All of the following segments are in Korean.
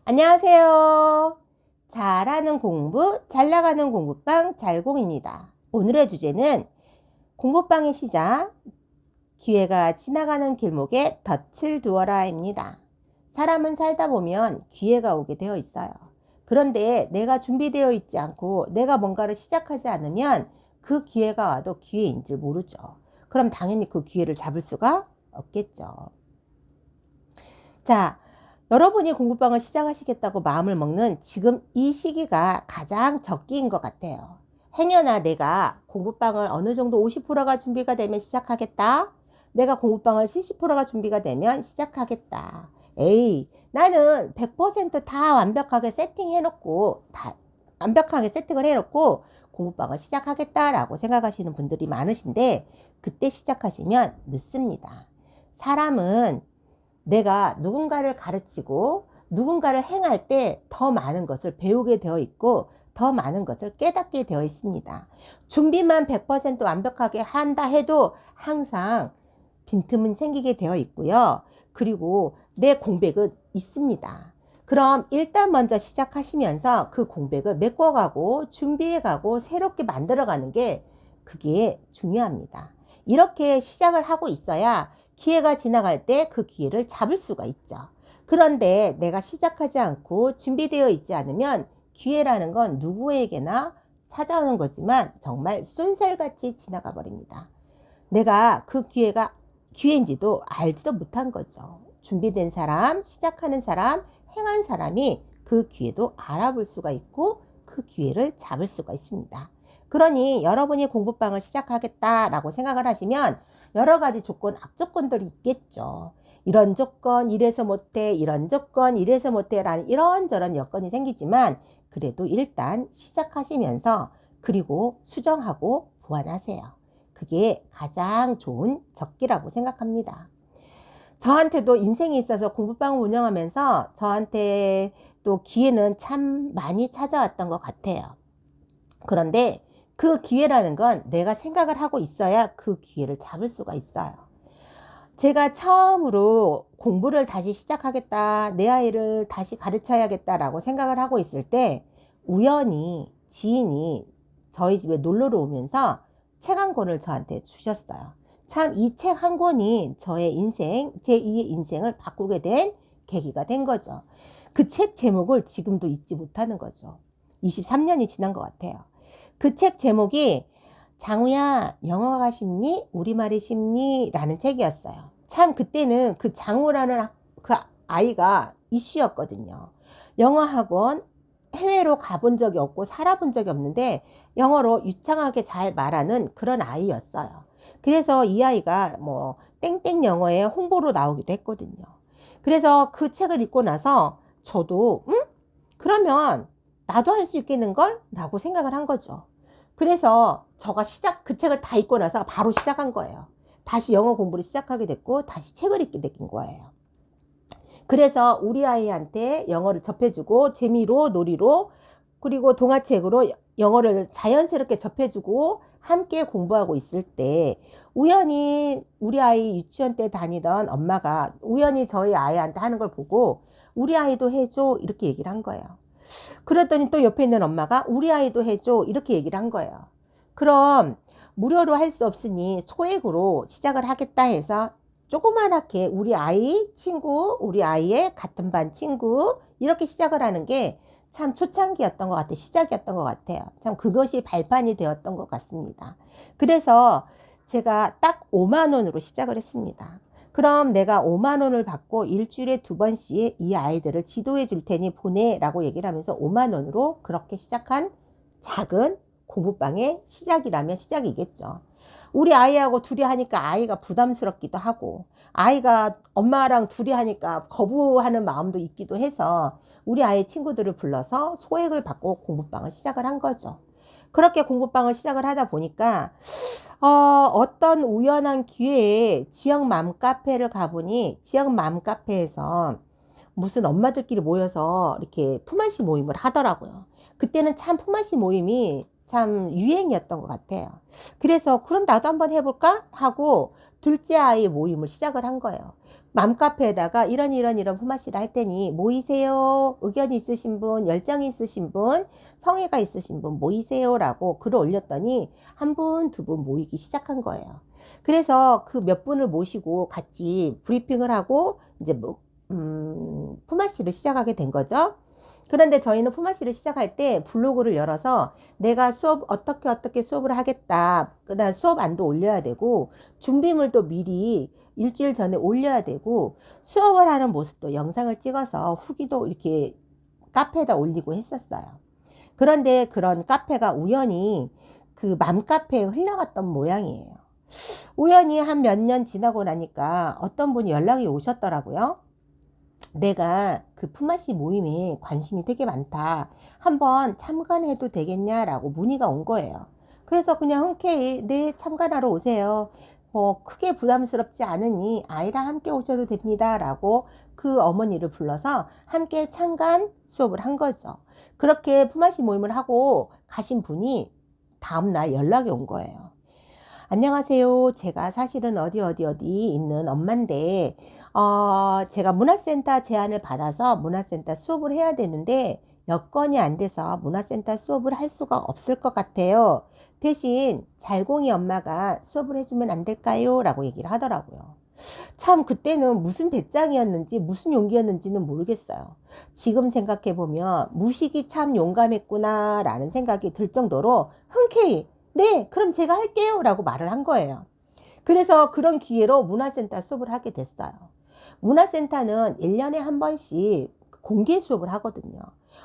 안녕하세요. 잘하는 공부, 잘 나가는 공부방 잘공입니다. 오늘의 주제는 공부방의 시작, 기회가 지나가는 길목에 덫을 두어라입니다. 사람은 살다 보면 기회가 오게 되어 있어요. 그런데 내가 준비되어 있지 않고 내가 뭔가를 시작하지 않으면 그 기회가 와도 기회인 줄 모르죠. 그럼 당연히 그 기회를 잡을 수가 없겠죠. 자, 여러분이 공부방을 시작하시겠다고 마음을 먹는 지금 이 시기가 가장 적기인 것 같아요. 행여나 내가 공부방을 어느 정도 50%가 준비가 되면 시작하겠다. 내가 공부방을 70%가 준비가 되면 시작하겠다. 에이, 나는 100%다 완벽하게 세팅해놓고, 다 완벽하게 세팅을 해놓고 공부방을 시작하겠다라고 생각하시는 분들이 많으신데, 그때 시작하시면 늦습니다. 사람은 내가 누군가를 가르치고 누군가를 행할 때 더 많은 것을 배우게 되어 있고 더 많은 것을 깨닫게 되어 있습니다. 준비만 100% 완벽하게 한다 해도 항상 빈틈은 생기게 되어 있고요. 그리고 내 공백은 있습니다. 그럼 일단 먼저 시작하시면서 그 공백을 메꿔가고 준비해가고 새롭게 만들어가는 게 그게 중요합니다. 이렇게 시작을 하고 있어야 기회가 지나갈 때 그 기회를 잡을 수가 있죠. 그런데 내가 시작하지 않고 준비되어 있지 않으면 기회라는 건 누구에게나 찾아오는 거지만 정말 쏜살같이 지나가 버립니다. 내가 그 기회가 기회인지도 알지도 못한 거죠. 준비된 사람, 시작하는 사람, 행한 사람이 그 기회도 알아볼 수가 있고 그 기회를 잡을 수가 있습니다. 그러니 여러분이 공부방을 시작하겠다라고 생각을 하시면 여러 가지 조건, 악조건들이 있겠죠. 이런 조건, 이래서 못해, 이런 조건, 이래서 못해 라는 이런저런 여건이 생기지만 그래도 일단 시작하시면서 그리고 수정하고 보완하세요. 그게 가장 좋은 적기라고 생각합니다. 저한테도 인생에 있어서 공부방을 운영하면서 저한테 또 기회는 참 많이 찾아왔던 것 같아요. 그런데 그 기회라는 건 내가 생각을 하고 있어야 그 기회를 잡을 수가 있어요. 제가 처음으로 공부를 다시 시작하겠다, 내 아이를 다시 가르쳐야겠다라고 생각을 하고 있을 때 우연히 지인이 저희 집에 놀러를 오면서 책 한 권을 저한테 주셨어요. 참 이 책 한 권이 저의 인생, 제2의 인생을 바꾸게 된 계기가 된 거죠. 그 책 제목을 지금도 잊지 못하는 거죠. 23년이 지난 것 같아요. 그 책 제목이 장우야, 영어가 쉽니? 우리말이 쉽니? 라는 책이었어요. 참 그때는 그 장우라는 그 아이가 이슈였거든요. 영어 학원 해외로 가본 적이 없고 살아본 적이 없는데 영어로 유창하게 잘 말하는 그런 아이였어요. 그래서 이 아이가 뭐 땡땡 영어에 홍보로 나오기도 했거든요. 그래서 그 책을 읽고 나서 저도 그러면 나도 할 수 있겠는걸? 라고 생각을 한 거죠. 그래서 저가 그 책을 다 읽고 나서 바로 시작한 거예요. 다시 영어 공부를 시작하게 됐고 다시 책을 읽게 된 거예요. 그래서 우리 아이한테 영어를 접해주고 재미로 놀이로 그리고 동화책으로 영어를 자연스럽게 접해주고 함께 공부하고 있을 때 우연히 우리 아이 유치원 때 다니던 엄마가 우연히 저희 아이한테 하는 걸 보고 우리 아이도 해줘 이렇게 얘기를 한 거예요. 그랬더니 또 옆에 있는 엄마가 우리 아이도 해줘 이렇게 얘기를 한 거예요. 그럼 무료로 할 수 없으니 소액으로 시작을 하겠다 해서 조그만하게 우리 아이 친구, 우리 아이의 같은 반 친구 이렇게 시작을 하는 게 참 초창기였던 것 같아요. 시작이었던 것 같아요. 참 그것이 발판이 되었던 것 같습니다. 그래서 제가 딱 5만 원으로 시작을 했습니다. 그럼 내가 5만 원을 받고 일주일에 2번씩 이 아이들을 지도해 줄 테니 보내 라고 얘기를 하면서 5만 원으로 그렇게 시작한 작은 공부방의 시작이라면 시작이겠죠. 우리 아이하고 둘이 하니까 아이가 부담스럽기도 하고 아이가 엄마랑 둘이 하니까 거부하는 마음도 있기도 해서 우리 아이 친구들을 불러서 소액을 받고 공부방을 시작을 한 거죠. 그렇게 공부방을 시작을 하다 보니까 어떤 우연한 기회에 지역 맘카페를 가보니 지역 맘카페에서 무슨 엄마들끼리 모여서 이렇게 품앗이 모임을 하더라고요. 그때는 참 품앗이 모임이 참 유행이었던 것 같아요. 그래서 그럼 나도 한번 해볼까 하고 둘째 아이 모임을 시작을 한 거예요. 맘카페에다가 이런 품앗이를 할 테니 모이세요. 의견 있으신 분, 열정 있으신 분, 성의가 있으신 분 모이세요 라고 글을 올렸더니 한 분, 두 분 모이기 시작한 거예요. 그래서 그 몇 분을 모시고 같이 브리핑을 하고 이제 품앗이를 시작하게 된 거죠. 그런데 저희는 품앗이를 시작할 때 블로그를 열어서 내가 수업 어떻게 수업을 하겠다. 그다음 수업 안도 올려야 되고 준비물도 미리 일주일 전에 올려야 되고 수업을 하는 모습도 영상을 찍어서 후기도 이렇게 카페에다 올리고 했었어요. 그런데 그런 카페가 우연히 그 맘카페에 흘러갔던 모양이에요. 우연히 한 몇 년 지나고 나니까 어떤 분이 연락이 오셨더라고요. 내가 그 품앗이 모임에 관심이 되게 많다. 한번 참관해도 되겠냐라고 문의가 온 거예요. 그래서 그냥 흔쾌히 네 참관하러 오세요. 뭐 크게 부담스럽지 않으니 아이랑 함께 오셔도 됩니다. 라고 그 어머니를 불러서 함께 참관 수업을 한 거죠. 그렇게 품앗이 모임을 하고 가신 분이 다음날 연락이 온 거예요. 안녕하세요. 제가 사실은 어디 있는 엄마인데 제가 문화센터 제안을 받아서 문화센터 수업을 해야 되는데 여건이 안 돼서 문화센터 수업을 할 수가 없을 것 같아요. 대신 잘공이 엄마가 수업을 해주면 안 될까요? 라고 얘기를 하더라고요. 참 그때는 무슨 배짱이었는지 무슨 용기였는지는 모르겠어요. 지금 생각해보면 무식이 참 용감했구나 라는 생각이 들 정도로 흔쾌히 네 그럼 제가 할게요 라고 말을 한 거예요. 그래서 그런 기회로 문화센터 수업을 하게 됐어요. 문화센터는 1년에 한 번씩 공개 수업을 하거든요.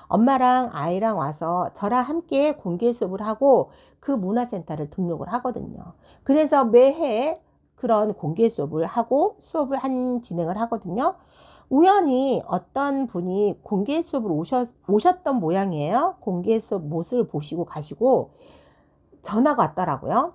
엄마랑 아이랑 와서 저랑 함께 공개 수업을 하고 그 문화센터를 등록을 하거든요. 그래서 매해 그런 공개 수업을 하고 수업을 진행을 하거든요. 우연히 어떤 분이 공개 수업을 오셨던 모양이에요. 공개 수업 모습을 보시고 가시고 전화가 왔더라고요.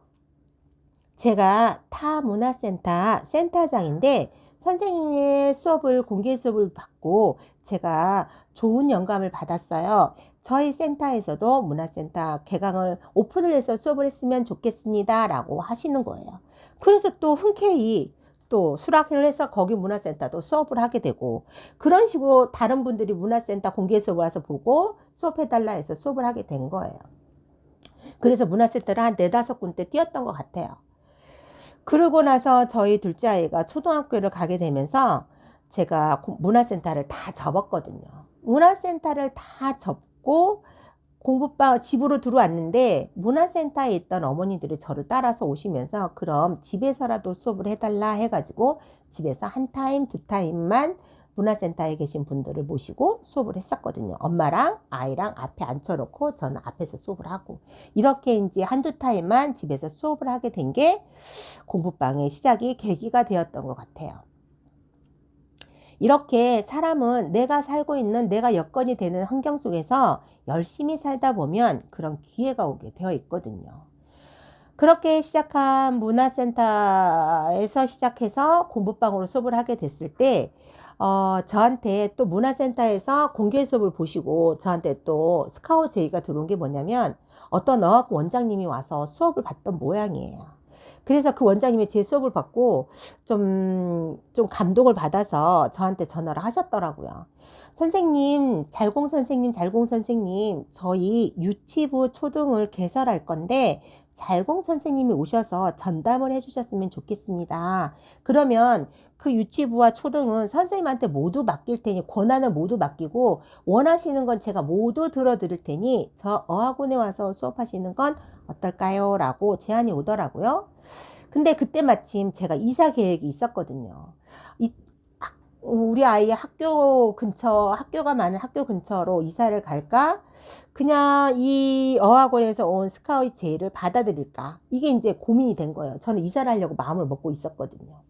제가 타 문화센터 센터장인데 선생님의 수업을 공개 수업을 받고 제가 좋은 영감을 받았어요. 저희 센터에서도 문화센터 개강을 오픈을 해서 수업을 했으면 좋겠습니다 라고 하시는 거예요. 그래서 또 흔쾌히 또 수락을 해서 거기 문화센터도 수업을 하게 되고 그런 식으로 다른 분들이 문화센터 공개 수업을 와서 보고 수업해달라 해서 수업을 하게 된 거예요. 그래서 문화센터를 한 4-5군데 뛰었던 것 같아요. 그러고 나서 저희 둘째 아이가 초등학교를 가게 되면서 제가 문화센터를 다 접었거든요. 문화센터를 다 접고 공부방 집으로 들어왔는데 문화센터에 있던 어머니들이 저를 따라서 오시면서 그럼 집에서라도 수업을 해달라 해가지고 집에서 한 타임, 두 타임만 문화센터에 계신 분들을 모시고 수업을 했었거든요. 엄마랑 아이랑 앞에 앉혀놓고 저는 앞에서 수업을 하고 이렇게 이제 한두 타임만 집에서 수업을 하게 된 게 공부방의 시작이 계기가 되었던 것 같아요. 이렇게 사람은 내가 살고 있는 내가 여건이 되는 환경 속에서 열심히 살다 보면 그런 기회가 오게 되어 있거든요. 그렇게 시작한 문화센터에서 시작해서 공부방으로 수업을 하게 됐을 때 저한테 또 문화센터에서 공개 수업을 보시고 저한테 또 스카우트 제의가 들어온 게 뭐냐면 어떤 어학 원장님이 와서 수업을 받던 모양이에요. 그래서 그 원장님이 제 수업을 받고 좀 감동을 받아서 저한테 전화를 하셨더라고요. 선생님, 잘공 선생님, 저희 유치부 초등을 개설할 건데 잘공 선생님이 오셔서 전담을 해주셨으면 좋겠습니다. 그러면 그 유치부와 초등은 선생님한테 모두 맡길 테니 권한을 모두 맡기고 원하시는 건 제가 모두 들어드릴 테니 저 어학원에 와서 수업하시는 건 어떨까요? 라고 제안이 오더라고요. 근데 그때 마침 제가 이사 계획이 있었거든요. 우리 아이 학교가 많은 학교 근처로 이사를 갈까? 그냥 이 어학원에서 온 스카우트 제의를 받아들일까? 이게 이제 고민이 된 거예요. 저는 이사를 하려고 마음을 먹고 있었거든요.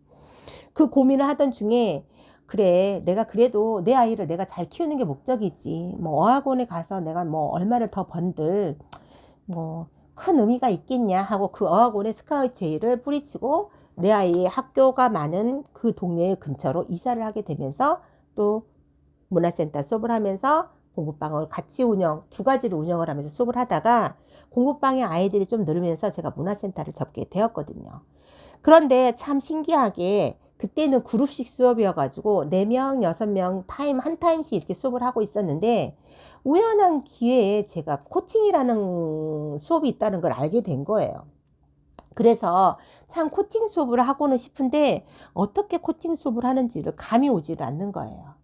그 고민을 하던 중에 그래 내가 그래도 내 아이를 내가 잘 키우는 게 목적이지 뭐 어학원에 가서 내가 뭐 얼마를 더 번들 뭐 큰 의미가 있겠냐 하고 그 어학원의 스카우트 제의를 뿌리치고 내 아이의 학교가 많은 그 동네 근처로 이사를 하게 되면서 또 문화센터 수업을 하면서 공부방을 같이 두 가지를 운영을 하면서 수업을 하다가 공부방의 아이들이 좀 늘면서 제가 문화센터를 접게 되었거든요. 그런데 참 신기하게 그때는 그룹식 수업이어가지고 4명, 6명 한 타임씩 이렇게 수업을 하고 있었는데 우연한 기회에 제가 코칭이라는 수업이 있다는 걸 알게 된 거예요. 그래서 참 코칭 수업을 하고는 싶은데 어떻게 코칭 수업을 하는지를 감이 오지를 않는 거예요.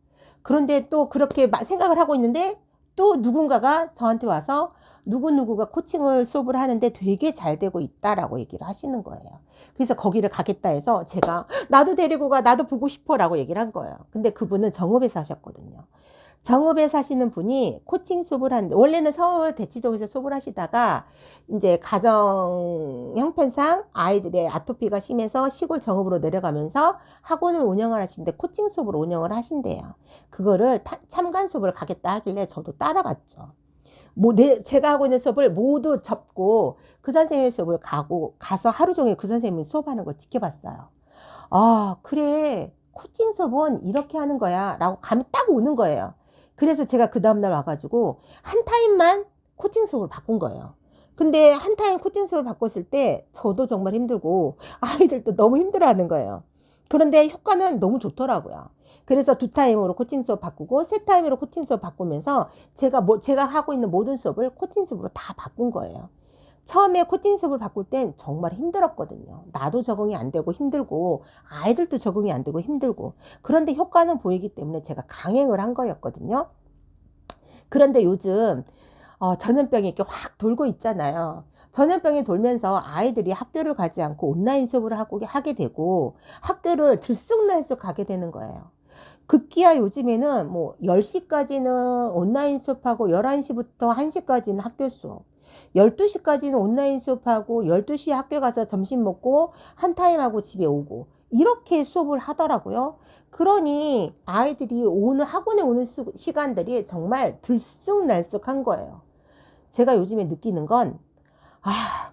그런데 또 그렇게 생각을 하고 있는데 또 누군가가 저한테 와서 누구누구가 코칭을 수업을 하는데 되게 잘 되고 있다라고 얘기를 하시는 거예요. 그래서 거기를 가겠다 해서 제가 나도 데리고 가, 나도 보고 싶어 라고 얘기를 한 거예요. 근데 그분은 정읍에서 하셨거든요. 정읍에 사시는 분이 코칭 수업을 하는데 원래는 서울 대치동에서 수업을 하시다가 이제 가정 형편상 아이들의 아토피가 심해서 시골 정읍으로 내려가면서 학원을 운영을 하시는데 코칭 수업을 운영을 하신대요. 그거를 참관 수업을 가겠다 하길래 저도 따라갔죠. 제가 하고 있는 수업을 모두 접고 그 선생님의 수업을 가서 하루 종일 그 선생님이 수업하는 걸 지켜봤어요. 아, 그래. 코칭 수업은 이렇게 하는 거야. 라고 감이 딱 오는 거예요. 그래서 제가 그 다음날 와가지고 한 타임만 코칭 수업을 바꾼 거예요. 근데 한 타임 코칭 수업을 바꿨을 때 저도 정말 힘들고 아이들도 너무 힘들어하는 거예요. 그런데 효과는 너무 좋더라고요. 그래서 2타임으로 코칭 수업 바꾸고 3타임으로 코칭 수업 바꾸면서 제가 하고 있는 모든 수업을 코칭 수업으로 다 바꾼 거예요. 처음에 코칭 수업을 바꿀 땐 정말 힘들었거든요. 나도 적응이 안 되고 힘들고 아이들도 적응이 안 되고 힘들고 그런데 효과는 보이기 때문에 제가 강행을 한 거였거든요. 그런데 요즘 전염병이 이렇게 확 돌고 있잖아요. 전염병이 돌면서 아이들이 학교를 가지 않고 온라인 수업을 하게 되고 학교를 들쑥날쑥 가게 되는 거예요. 급기야 요즘에는 뭐 10시까지는 온라인 수업하고 11시부터 1시까지는 학교 수업 12시까지는 온라인 수업하고 12시에 학교 가서 점심 먹고 한 타임하고 집에 오고 이렇게 수업을 하더라고요. 그러니 아이들이 학원에 오는 시간들이 정말 들쑥날쑥한 거예요. 제가 요즘에 느끼는 건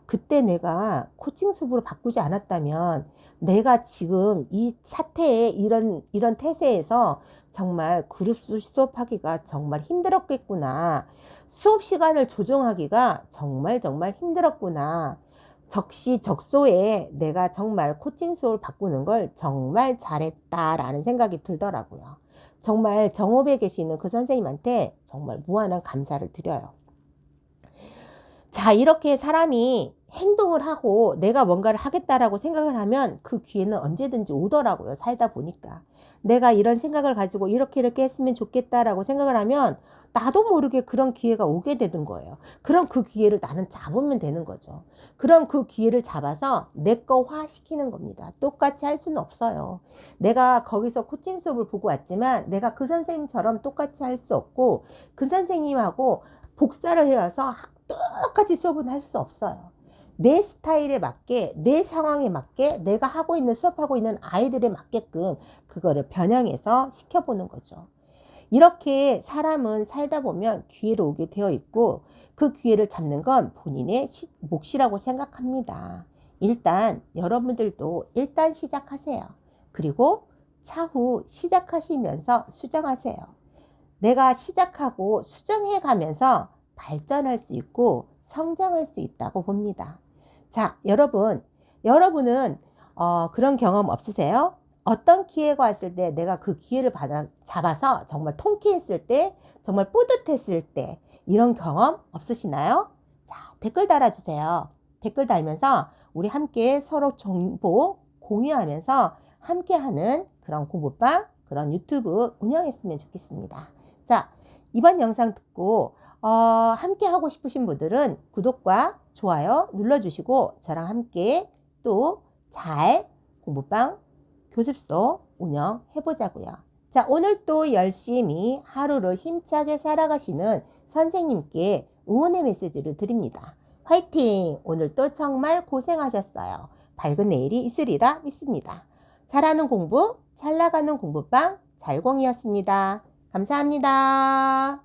그때 내가 코칭 수업으로 바꾸지 않았다면 내가 지금 이 사태에 이런 태세에서 정말 그룹 수업하기가 정말 힘들었겠구나. 수업 시간을 조정하기가 정말 힘들었구나. 적시적소에 내가 정말 코칭 수업을 바꾸는 걸 정말 잘했다라는 생각이 들더라고요. 정말 정읍에 계시는 그 선생님한테 정말 무한한 감사를 드려요. 자, 이렇게 사람이 행동을 하고 내가 뭔가를 하겠다라고 생각을 하면 그 기회는 언제든지 오더라고요. 살다 보니까. 내가 이런 생각을 가지고 이렇게 했으면 좋겠다라고 생각을 하면 나도 모르게 그런 기회가 오게 되는 거예요. 그럼 그 기회를 나는 잡으면 되는 거죠. 그럼 그 기회를 잡아서 내 거화 시키는 겁니다. 똑같이 할 수는 없어요. 내가 거기서 코칭 수업을 보고 왔지만 내가 그 선생님처럼 똑같이 할 수 없고 그 선생님하고 복사를 해와서 똑같이 수업은 할 수 없어요. 내 스타일에 맞게 내 상황에 맞게 내가 하고 있는 수업하고 있는 아이들에 맞게끔 그거를 변형해서 시켜보는 거죠. 이렇게 사람은 살다 보면 기회를 오게 되어 있고 그 기회를 잡는 건 본인의 몫이라고 생각합니다. 일단 여러분들도 일단 시작하세요. 그리고 차후 시작하시면서 수정하세요. 내가 시작하고 수정해 가면서 발전할 수 있고 성장할 수 있다고 봅니다. 자, 여러분은 그런 경험 없으세요? 어떤 기회가 왔을 때 내가 그 기회를 잡아서 정말 통쾌했을 때, 정말 뿌듯했을 때 이런 경험 없으시나요? 자, 댓글 달아주세요. 댓글 달면서 우리 함께 서로 정보 공유하면서 함께하는 그런 공부방, 그런 유튜브 운영했으면 좋겠습니다. 자, 이번 영상 듣고 함께 하고 싶으신 분들은 구독과 좋아요 눌러주시고 저랑 함께 또 잘 공부방 교습소 운영해보자고요. 자, 오늘 또 열심히 하루를 힘차게 살아가시는 선생님께 응원의 메시지를 드립니다. 화이팅! 오늘도 정말 고생하셨어요. 밝은 내일이 있으리라 믿습니다. 잘하는 공부, 잘 나가는 공부방 잘공이었습니다. 감사합니다.